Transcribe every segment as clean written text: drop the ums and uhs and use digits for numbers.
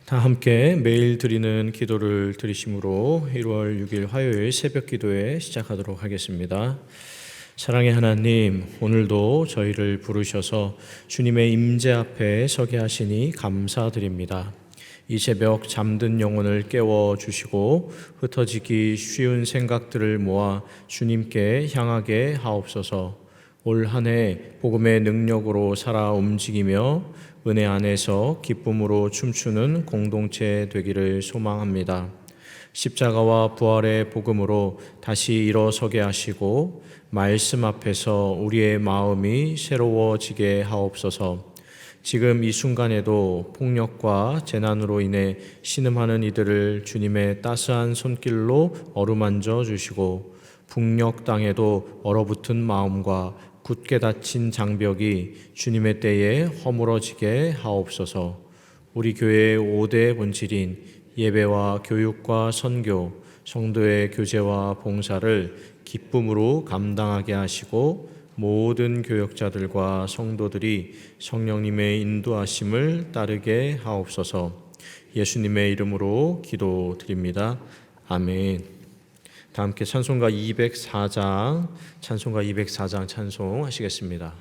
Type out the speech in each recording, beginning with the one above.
다 함께 매일 드리는 기도를 드리심으로 1월 6일 화요일 새벽 기도회 시작하도록 하겠습니다. 사랑의 하나님, 오늘도 저희를 부르셔서 주님의 임재 앞에 서게 하시니 감사드립니다. 이 새벽 잠든 영혼을 깨워주시고 흩어지기 쉬운 생각들을 모아 주님께 향하게 하옵소서. 올 한 해 복음의 능력으로 살아 움직이며 은혜 안에서 기쁨으로 춤추는 공동체 되기를 소망합니다. 십자가와 부활의 복음으로 다시 일어서게 하시고 말씀 앞에서 우리의 마음이 새로워지게 하옵소서. 지금 이 순간에도 폭력과 재난으로 인해 신음하는 이들을 주님의 따스한 손길로 어루만져 주시고 북녘 땅에도 얼어붙은 마음과 굳게 닫힌 장벽이 주님의 때에 허물어지게 하옵소서. 우리 교회의 5대 본질인 예배와 교육과 선교, 성도의 교제와 봉사를 기쁨으로 감당하게 하시고 모든 교역자들과 성도들이 성령님의 인도하심을 따르게 하옵소서. 예수님의 이름으로 기도드립니다. 아멘. 다 함께 찬송가 204장 찬송하시겠습니다.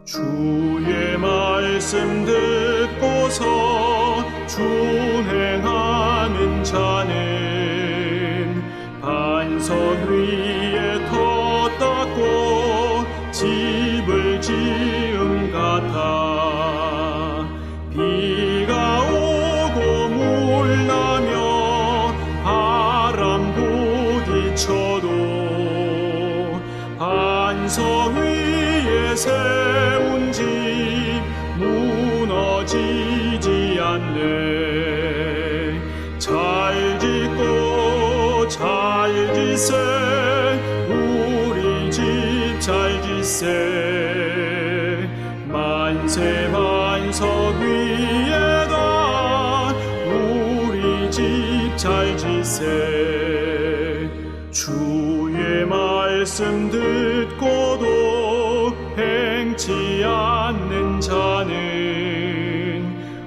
주의 말씀 듣고서 준행하는 자는 반석 위에 터 닦고 집을 지음 같아. 비가 오고 물 나며 바람 부딪혀도 반석 위에 세운 집 무너지지 않네. 잘 짓고 잘 짓세 우리 집 잘 짓세. 만세 반석 위에다 우리 집 잘 짓세. 주의 말씀 듣고도 행치 않는 자는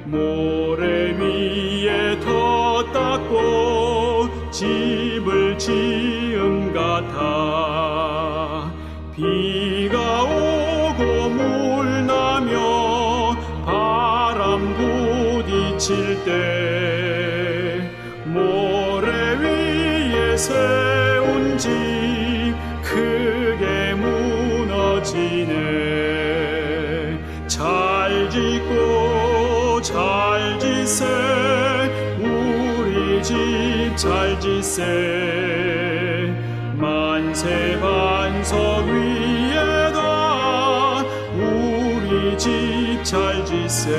모래 위에 터 닦고 집을 지음 같아. 비가 오고 물 나며 바람 부딪힐 때 모래 위에 세운 집 크게 무너지네. 잘 짓고 잘 짓세 우리 집 잘 짓세. 만세 반석 위에다 우리 집 잘 짓세.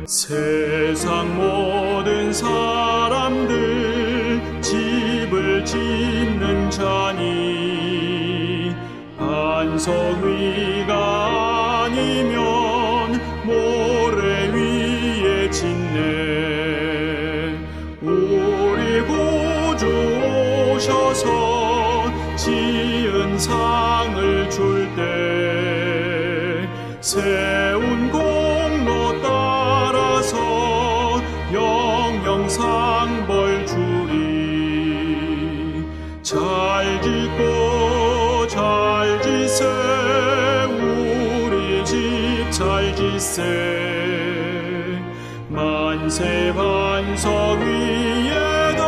세상 모든 사람들 집을 짓는 자니 반석 위가 아니면 모래 위에 짓네. 우리 구주 오셔서 지은 상을 줄 때 세운 공로 따라서 영영상벌 주리. 잘 짓고 잘 짓세 우리 집 잘 짓세. 만세 반석 위에다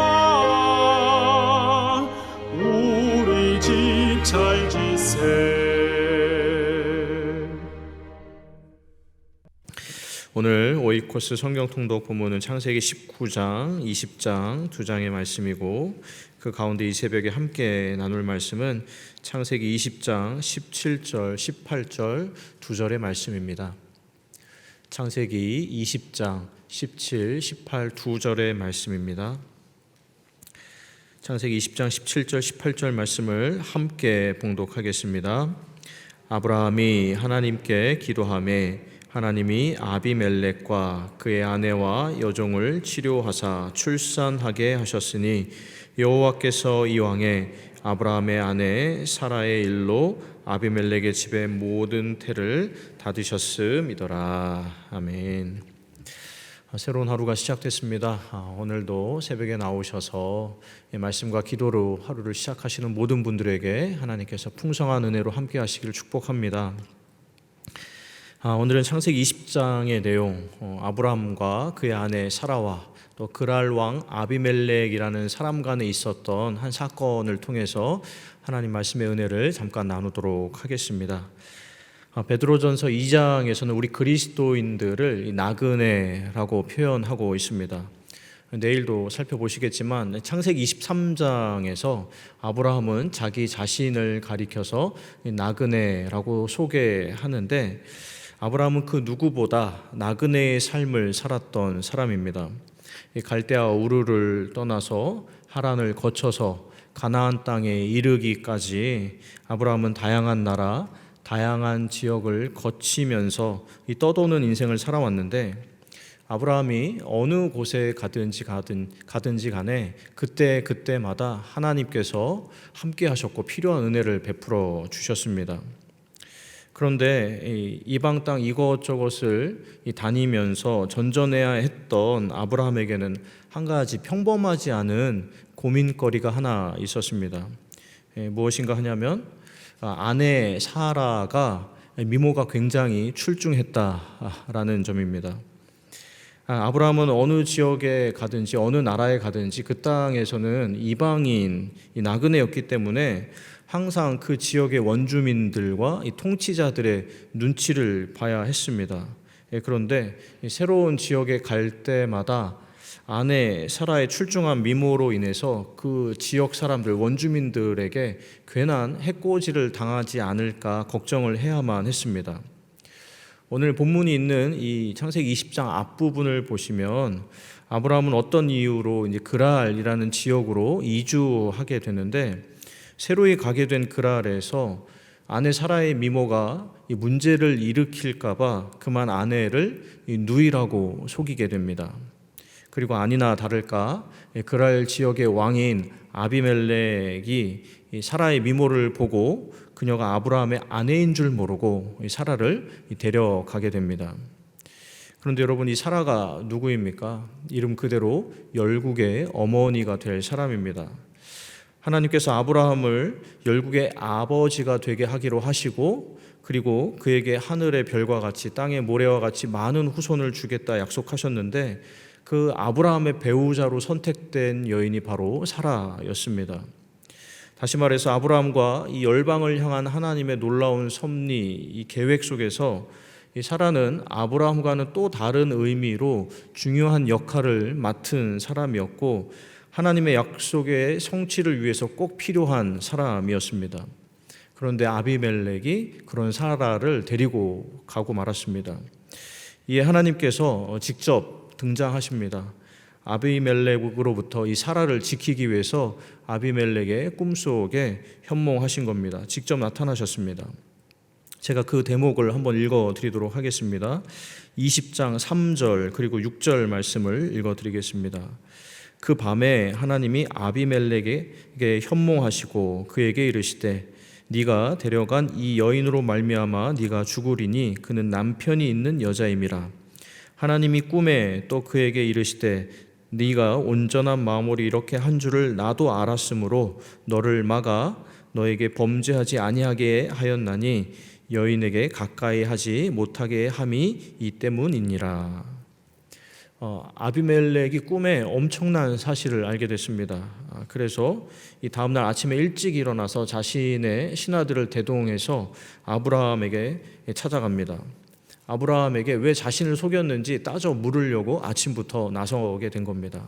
우리 집 잘 짓세. 오늘 오이코스 성경통독 본문은 창세기 19장, 20장 두 장의 말씀이고 그 가운데 이 새벽에 함께 나눌 말씀은 창세기 20장 17절, 18절 두 절의 말씀입니다. 창세기 20장 17, 18 두 절의 말씀입니다. 창세기 20장 17절, 18절 말씀을 함께 봉독하겠습니다. 아브라함이 하나님께 기도하매 하나님이 아비멜렉과 그의 아내와 여종을 치료하사 출산하게 하셨으니 여호와께서 이왕에 아브라함의 아내 사라의 일로 아비멜렉의 집의 모든 태를 닫으셨음이더라. 아멘. 새로운 하루가 시작됐습니다. 오늘도 새벽에 나오셔서 말씀과 기도로 하루를 시작하시는 모든 분들에게 하나님께서 풍성한 은혜로 함께 하시기를 축복합니다. 오늘은 창세기 20장의 내용, 아브라함과 그의 아내 사라와 또 그랄 왕 아비멜렉이라는 사람 간에 있었던 한 사건을 통해서 하나님 말씀의 은혜를 잠깐 나누도록 하겠습니다. 베드로전서 2장에서는 우리 그리스도인들을 나그네라고 표현하고 있습니다. 내일도 살펴보시겠지만 창세기 23장에서 아브라함은 자기 자신을 가리켜서 나그네라고 소개하는데 아브라함은 그 누구보다 나그네의 삶을 살았던 사람입니다. 갈대아 우르를 떠나서 하란을 거쳐서 가나안 땅에 이르기까지 아브라함은 다양한 나라, 다양한 지역을 거치면서 이 떠도는 인생을 살아왔는데 아브라함이 어느 곳에 가든지 간에 그때마다 하나님께서 함께 하셨고 필요한 은혜를 베풀어 주셨습니다. 그런데 이방 땅 이것저것을 다니면서 전전해야 했던 아브라함에게는 한 가지 평범하지 않은 고민거리가 하나 있었습니다. 무엇인가 하냐면 아내 사라가 미모가 굉장히 출중했다라는 점입니다. 아브라함은 어느 지역에 가든지 어느 나라에 가든지 그 땅에서는 이방인, 나그네였기 때문에 항상 그 지역의 원주민들과 이 통치자들의 눈치를 봐야 했습니다. 그런데 새로운 지역에 갈 때마다 아내 사라의 출중한 미모로 인해서 그 지역 사람들, 원주민들에게 괜한 해코지를 당하지 않을까 걱정을 해야만 했습니다. 오늘 본문이 있는 이 창세기 20장 앞부분을 보시면 아브라함은 어떤 이유로 이제 그랄이라는 지역으로 이주하게 되는데 새로이 가게 된 그랄에서 아내 사라의 미모가 문제를 일으킬까봐 그만 아내를 누이라고 속이게 됩니다. 그리고 아니나 다를까 그랄 지역의 왕인 아비멜렉이 사라의 미모를 보고 그녀가 아브라함의 아내인 줄 모르고 사라를 데려가게 됩니다. 그런데 여러분, 이 사라가 누구입니까? 이름 그대로 열국의 어머니가 될 사람입니다. 하나님께서 아브라함을 열국의 아버지가 되게 하기로 하시고 그리고 그에게 하늘의 별과 같이 땅의 모래와 같이 많은 후손을 주겠다 약속하셨는데 그 아브라함의 배우자로 선택된 여인이 바로 사라였습니다. 다시 말해서 아브라함과 이 열방을 향한 하나님의 놀라운 섭리, 이 계획 속에서 이 사라는 아브라함과는 또 다른 의미로 중요한 역할을 맡은 사람이었고 하나님의 약속의 성취를 위해서 꼭 필요한 사람이었습니다. 그런데 아비멜렉이 그런 사라를 데리고 가고 말았습니다. 이에 하나님께서 직접 등장하십니다. 아비멜렉으로부터 이 사라를 지키기 위해서 아비멜렉의 꿈속에 현몽하신 겁니다. 직접 나타나셨습니다. 제가 그 대목을 한번 읽어드리도록 하겠습니다. 20장 3절 그리고 6절 말씀을 읽어드리겠습니다. 그 밤에 하나님이 아비멜렉에게 현몽하시고 그에게 이르시되 네가 데려간 이 여인으로 말미암아 네가 죽으리니 그는 남편이 있는 여자임이라. 하나님이 꿈에 또 그에게 이르시되 네가 온전한 마음으로 이렇게 한 줄을 나도 알았으므로 너를 막아 너에게 범죄하지 아니하게 하였나니 여인에게 가까이 하지 못하게 함이 이 때문이니라. 아비멜렉이 꿈에 엄청난 사실을 알게 됐습니다. 그래서 이 다음날 아침에 일찍 일어나서 자신의 신하들을 대동해서 아브라함에게 찾아갑니다. 아브라함에게 왜 자신을 속였는지 따져 물으려고 아침부터 나서게 된 겁니다.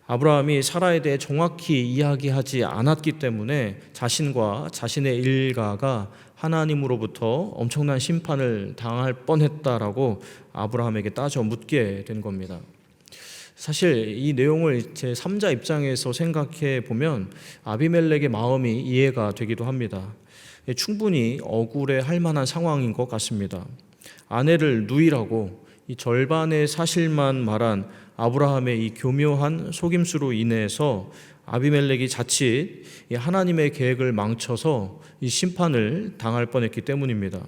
아브라함이 사라에 대해 정확히 이야기하지 않았기 때문에 자신과 자신의 일가가 하나님으로부터 엄청난 심판을 당할 뻔했다라고 아브라함에게 따져 묻게 된 겁니다. 사실 이 내용을 제 3자 입장에서 생각해 보면 아비멜렉의 마음이 이해가 되기도 합니다. 충분히 억울해할 만한 상황인 것 같습니다. 아내를 누이라고 이 절반의 사실만 말한 아브라함의 이 교묘한 속임수로 인해서 아비멜렉이 자칫 하나님의 계획을 망쳐서 이 심판을 당할 뻔했기 때문입니다.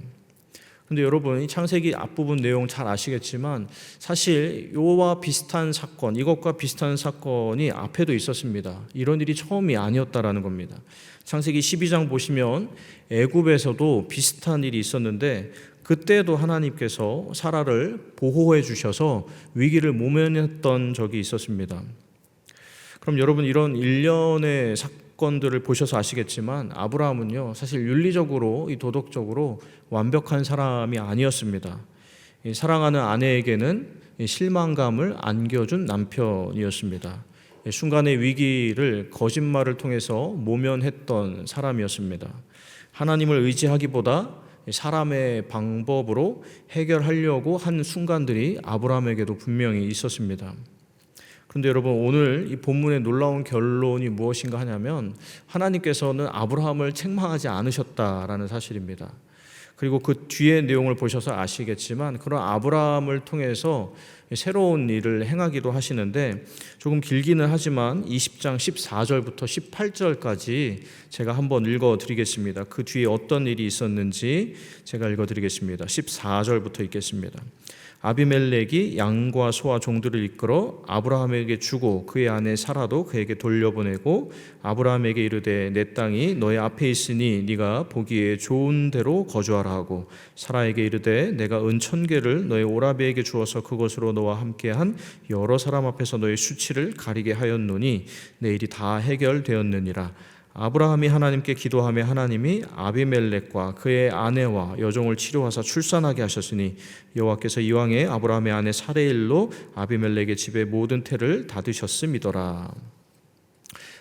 근데 여러분, 이 창세기 앞부분 내용 잘 아시겠지만 사실 이와 비슷한 사건, 이것과 비슷한 사건이 앞에도 있었습니다. 이런 일이 처음이 아니었다라는 겁니다. 창세기 12장 보시면 애굽에서도 비슷한 일이 있었는데 그때도 하나님께서 사라를 보호해 주셔서 위기를 모면했던 적이 있었습니다. 그럼 여러분, 이런 일련의 사건들을 보셔서 아시겠지만 아브라함은요, 사실 윤리적으로, 이 도덕적으로 완벽한 사람이 아니었습니다. 사랑하는 아내에게는 실망감을 안겨준 남편이었습니다. 순간의 위기를 거짓말을 통해서 모면했던 사람이었습니다. 하나님을 의지하기보다 사람의 방법으로 해결하려고 한 순간들이 아브라함에게도 분명히 있었습니다. 그런데 여러분, 오늘 이 본문의 놀라운 결론이 무엇인가 하냐면 하나님께서는 아브라함을 책망하지 않으셨다라는 사실입니다. 그리고 그 뒤의 내용을 보셔서 아시겠지만 그런 아브라함을 통해서 새로운 일을 행하기도 하시는데 조금 길기는 하지만 20장 14절부터 18절까지 제가 한번 읽어드리겠습니다. 그 뒤에 어떤 일이 있었는지 제가 읽어드리겠습니다. 14절부터 읽겠습니다. 아비멜렉이 양과 소와 종들을 이끌어 아브라함에게 주고 그의 아내 사라도 그에게 돌려보내고 아브라함에게 이르되 내 땅이 너의 앞에 있으니 네가 보기에 좋은 데로 거주하라 하고 사라에게 이르되 내가 은 1000개를 너의 오라비에게 주어서 그것으로 너와 함께한 여러 사람 앞에서 너의 수치를 가리게 하였노니 내 일이 다 해결되었느니라. 아브라함이 하나님께 기도하며 하나님이 아비멜렉과 그의 아내와 여종을 치료하사 출산하게 하셨으니 여호와께서 이왕에 아브라함의 아내 사레의 일로 아비멜렉의 집의 모든 태를 닫으셨음이더라.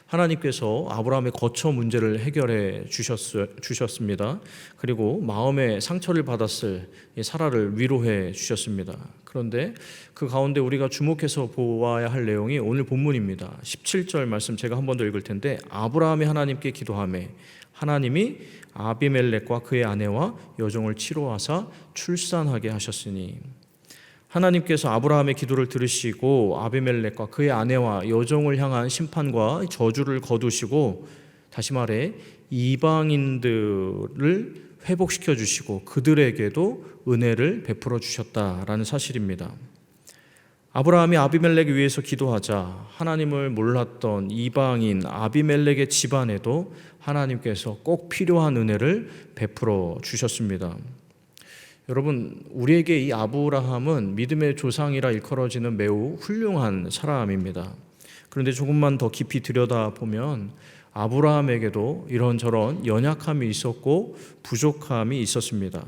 하나님께서 아브라함의 거처 문제를 해결해 주셨습니다. 그리고 마음의 상처를 받았을 사라를 위로해 주셨습니다. 그런데 그 가운데 우리가 주목해서 보아야 할 내용이 오늘 본문입니다. 17절 말씀 제가 한 번 더 읽을 텐데 아브라함이 하나님께 기도하며 하나님이 아비멜렉과 그의 아내와 여종을 치료하사 출산하게 하셨으니 하나님께서 아브라함의 기도를 들으시고 아비멜렉과 그의 아내와 여종을 향한 심판과 저주를 거두시고 다시 말해 이방인들을 회복시켜 주시고 그들에게도 은혜를 베풀어 주셨다라는 사실입니다. 아브라함이 아비멜렉 위해서 기도하자 하나님을 몰랐던 이방인 아비멜렉의 집안에도 하나님께서 꼭 필요한 은혜를 베풀어 주셨습니다. 여러분, 우리에게 이 아브라함은 믿음의 조상이라 일컬어지는 매우 훌륭한 사람입니다. 그런데 조금만 더 깊이 들여다보면 아브라함에게도 이런저런 연약함이 있었고 부족함이 있었습니다.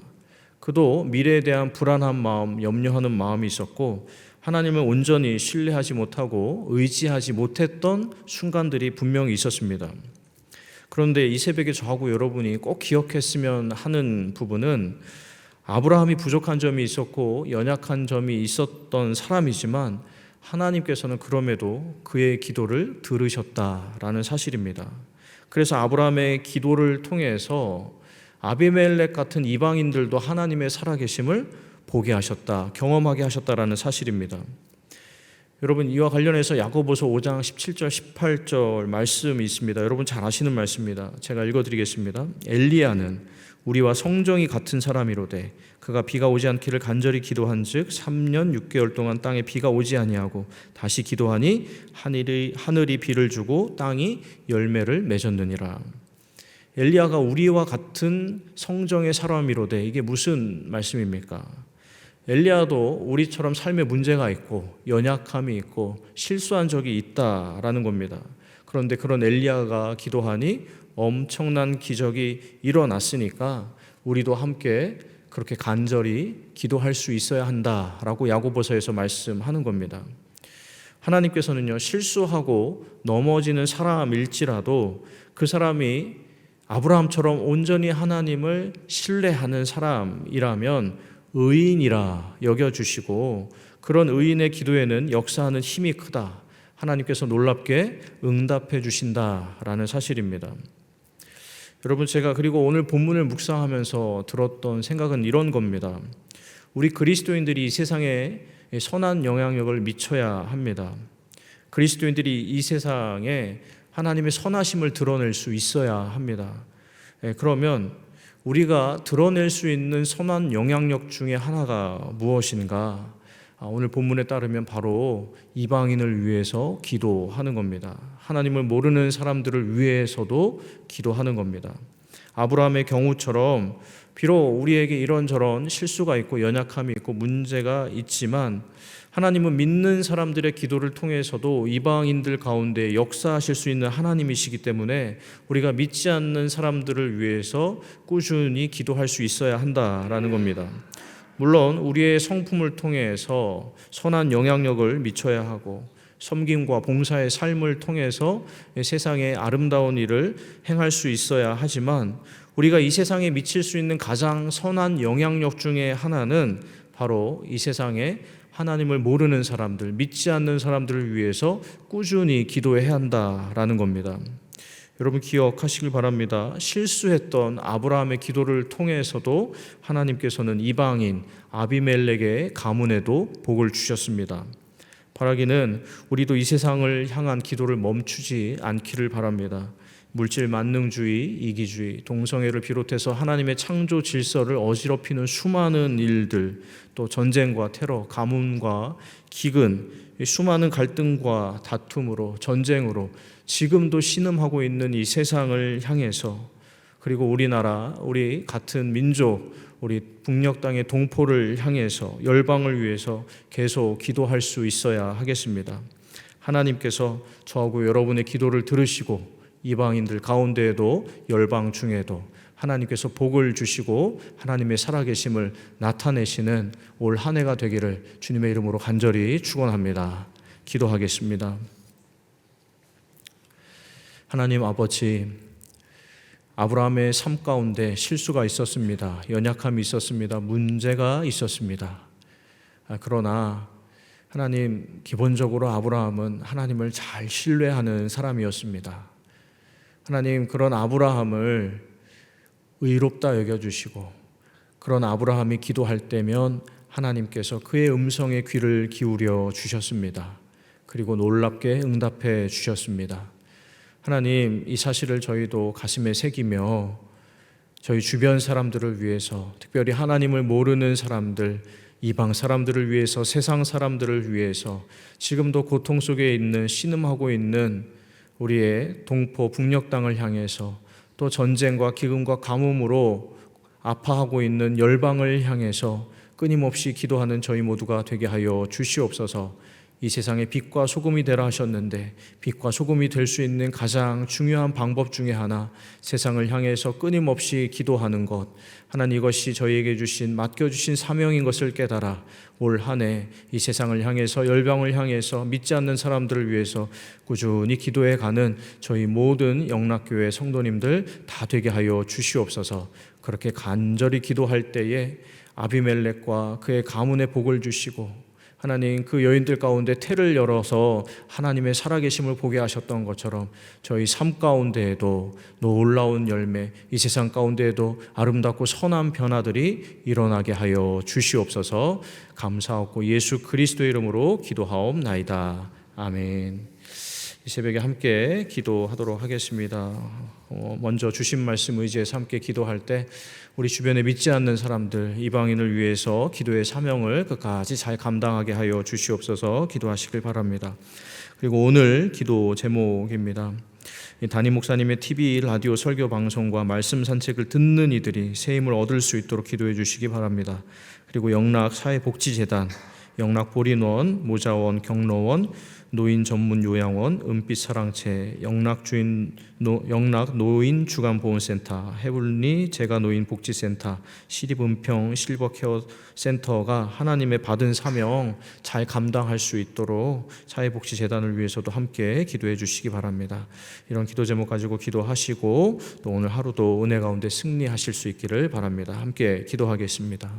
그도 미래에 대한 불안한 마음, 염려하는 마음이 있었고 하나님을 온전히 신뢰하지 못하고 의지하지 못했던 순간들이 분명히 있었습니다. 그런데 이 새벽에 저하고 여러분이 꼭 기억했으면 하는 부분은 아브라함이 부족한 점이 있었고 연약한 점이 있었던 사람이지만 하나님께서는 그럼에도 그의 기도를 들으셨다라는 사실입니다. 그래서 아브라함의 기도를 통해서 아비멜렉 같은 이방인들도 하나님의 살아계심을 보게 하셨다, 경험하게 하셨다라는 사실입니다. 여러분, 이와 관련해서 야고보서 5장 17절 18절 말씀이 있습니다. 여러분 잘 아시는 말씀입니다. 제가 읽어드리겠습니다. 엘리야는 우리와 성정이 같은 사람이로되 그가 비가 오지 않기를 간절히 기도한즉 3년 6개월 동안 땅에 비가 오지 아니하고 다시 기도하니 하늘이 비를 주고 땅이 열매를 맺었느니라. 엘리야가 우리와 같은 성정의 사람이로되 이게 무슨 말씀입니까? 엘리야도 우리처럼 삶에 문제가 있고 연약함이 있고 실수한 적이 있다라는 겁니다. 그런데 그런 엘리야가 기도하니 엄청난 기적이 일어났으니까 우리도 함께 그렇게 간절히 기도할 수 있어야 한다라고 야고보서에서 말씀하는 겁니다. 하나님께서는요, 실수하고 넘어지는 사람일지라도 그 사람이 아브라함처럼 온전히 하나님을 신뢰하는 사람이라면 의인이라 여겨주시고 그런 의인의 기도에는 역사하는 힘이 크다. 하나님께서 놀랍게 응답해 주신다라는 사실입니다. 여러분, 제가 그리고 오늘 본문을 묵상하면서 들었던 생각은 이런 겁니다. 우리 그리스도인들이 이 세상에 선한 영향력을 미쳐야 합니다. 그리스도인들이 이 세상에 하나님의 선하심을 드러낼 수 있어야 합니다. 그러면 우리가 드러낼 수 있는 선한 영향력 중에 하나가 무엇인가? 오늘 본문에 따르면 바로 이방인을 위해서 기도하는 겁니다. 하나님을 모르는 사람들을 위해서도 기도하는 겁니다. 아브라함의 경우처럼 비록 우리에게 이런저런 실수가 있고 연약함이 있고 문제가 있지만 하나님은 믿는 사람들의 기도를 통해서도 이방인들 가운데 역사하실 수 있는 하나님이시기 때문에 우리가 믿지 않는 사람들을 위해서 꾸준히 기도할 수 있어야 한다라는 겁니다. 물론 우리의 성품을 통해서 선한 영향력을 미쳐야 하고 섬김과 봉사의 삶을 통해서 세상에 아름다운 일을 행할 수 있어야 하지만 우리가 이 세상에 미칠 수 있는 가장 선한 영향력 중에 하나는 바로 이 세상에 하나님을 모르는 사람들, 믿지 않는 사람들을 위해서 꾸준히 기도해야 한다라는 겁니다. 여러분 기억하시길 바랍니다. 실수했던 아브라함의 기도를 통해서도 하나님께서는 이방인 아비멜렉의 가문에도 복을 주셨습니다. 바라기는 우리도 이 세상을 향한 기도를 멈추지 않기를 바랍니다. 물질 만능주의, 이기주의, 동성애를 비롯해서 하나님의 창조 질서를 어지럽히는 수많은 일들, 또 전쟁과 테러, 가뭄과 기근, 수많은 갈등과 다툼으로, 전쟁으로 지금도 신음하고 있는 이 세상을 향해서, 그리고 우리나라, 우리 같은 민족, 우리 북녘 땅의 동포를 향해서 열방을 위해서 계속 기도할 수 있어야 하겠습니다. 하나님께서 저하고 여러분의 기도를 들으시고 이방인들 가운데에도 열방 중에도 하나님께서 복을 주시고 하나님의 살아계심을 나타내시는 올 한 해가 되기를 주님의 이름으로 간절히 축원합니다. 기도하겠습니다. 하나님 아버지, 아브라함의 삶 가운데 실수가 있었습니다. 연약함이 있었습니다. 문제가 있었습니다. 그러나 하나님, 기본적으로 아브라함은 하나님을 잘 신뢰하는 사람이었습니다. 하나님, 그런 아브라함을 의롭다 여겨주시고 그런 아브라함이 기도할 때면 하나님께서 그의 음성에 귀를 기울여 주셨습니다. 그리고 놀랍게 응답해 주셨습니다. 하나님, 이 사실을 저희도 가슴에 새기며 저희 주변 사람들을 위해서, 특별히 하나님을 모르는 사람들, 이방 사람들을 위해서, 세상 사람들을 위해서, 지금도 고통 속에 있는, 신음하고 있는 우리의 동포 북녘 땅을 향해서, 또 전쟁과 기근과 가뭄으로 아파하고 있는 열방을 향해서 끊임없이 기도하는 저희 모두가 되게 하여 주시옵소서. 이 세상에 빛과 소금이 되라 하셨는데 빛과 소금이 될 수 있는 가장 중요한 방법 중에 하나, 세상을 향해서 끊임없이 기도하는 것, 하나님 이것이 저희에게 주신, 맡겨주신 사명인 것을 깨달아 올 한 해 이 세상을 향해서, 열방을 향해서, 믿지 않는 사람들을 위해서 꾸준히 기도해 가는 저희 모든 영락교회 성도님들 다 되게 하여 주시옵소서. 그렇게 간절히 기도할 때에 아비멜렉과 그의 가문에 복을 주시고 하나님, 그 여인들 가운데 태를 열어서 하나님의 살아계심을 보게 하셨던 것처럼 저희 삶 가운데에도 놀라운 열매, 이 세상 가운데에도 아름답고 선한 변화들이 일어나게 하여 주시옵소서. 감사하고 예수 그리스도의 이름으로 기도하옵나이다. 아멘. 이 새벽에 함께 기도하도록 하겠습니다. 먼저 주신 말씀 의지해서 함께 기도할 때 우리 주변에 믿지 않는 사람들, 이방인을 위해서 기도의 사명을 끝까지 잘 감당하게 하여 주시옵소서. 기도하시길 바랍니다. 그리고 오늘 기도 제목입니다. 담임 목사님의 TV, 라디오 설교 방송과 말씀 산책을 듣는 이들이 새 힘을 얻을 수 있도록 기도해 주시기 바랍니다. 그리고 영락 사회복지재단, 영락 보린원, 모자원, 경로원, 노인 전문 요양원, 은빛 사랑채, 영락 노인 주간 보훈센터, 해블리 재가 노인 복지센터, 시립 은평 실버 케어 센터가 하나님의 받은 사명 잘 감당할 수 있도록 사회복지재단을 위해서도 함께 기도해 주시기 바랍니다. 이런 기도 제목 가지고 기도하시고 또 오늘 하루도 은혜 가운데 승리하실 수 있기를 바랍니다. 함께 기도하겠습니다.